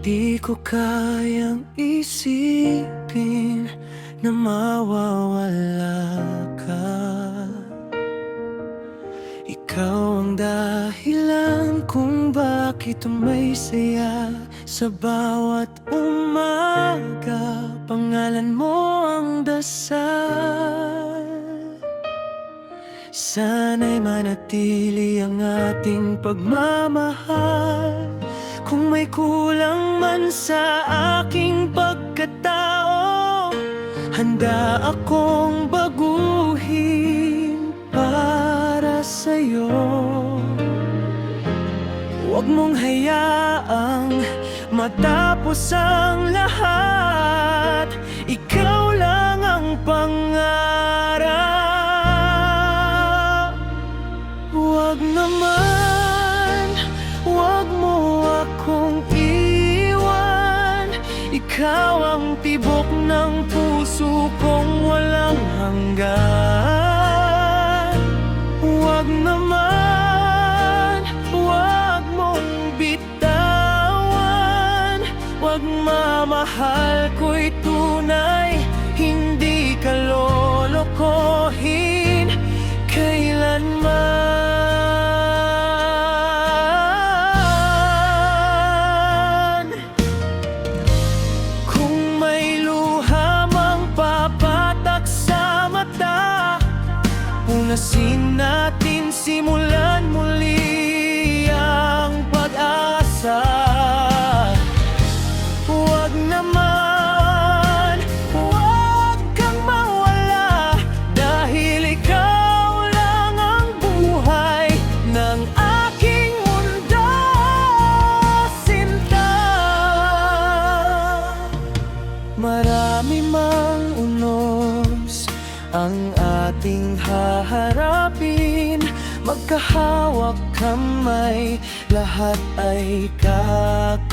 Di ko kayang isipin na mawawala ka. Ikaw ang dahilan kung bakit may saya sa bawat umaga. Pangalan mo ang dasal. Sana'y manatili ang ating pagmamahal. Kung may kulang man sa aking pagkatao, handa akong baguhin para sa'yo. Huwag mong hayaang matapos ang lahat. Ikaw lang ang pangarap. Huwag naman, huwag mo akong iwan. Ikaw ang tibok ng puso kong walang hanggan. Huwag naman, huwag mong bitawan. Huwag mamahal ko'y tunay, hindi ka lolokohin kailanman. Kung may luha mang papatak sa mata, punasin natin, simulan muli ang pag-asa. Huwag naman, huwag kang mawala, dahil ikaw lang ang buhay ng aking mundo, sinta. Marami mang unos ang ating haharapin, magkahawak kamay, lahat ay kakayanin.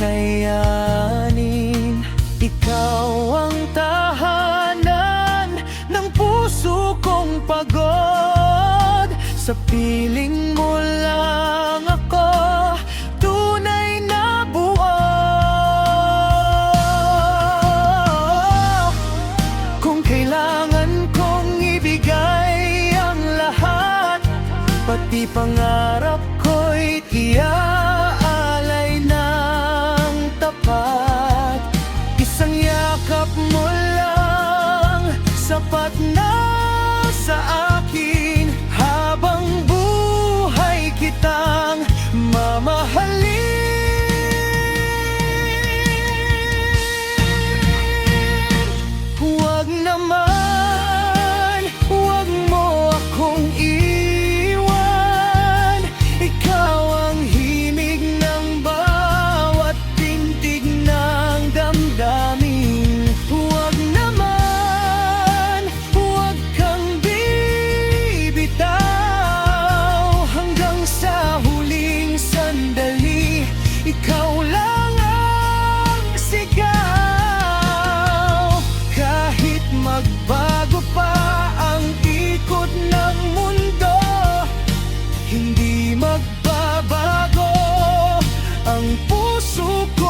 Ikaw ang tahanan ng puso kong pagod. Sa piling mo lang ako tunay na buo. Kung kailangan kong ibigay ang lahat, pati pangarap ko'y iaalay ng tapat. Isang yakap mo lang, sapat na sa akin. Habang buhay kitang mamahalin. Huwag naman, huwag mo akong iwan. Ikaw ang himig ng bawat tintig ng damdamin. Huwag naman, huwag kang bibitaw. Hanggang sa huling sandali, ikaw lang ang sigaw. Kahit magbago pa ang ikot ng mundo, hindi magbabago ang puso ko.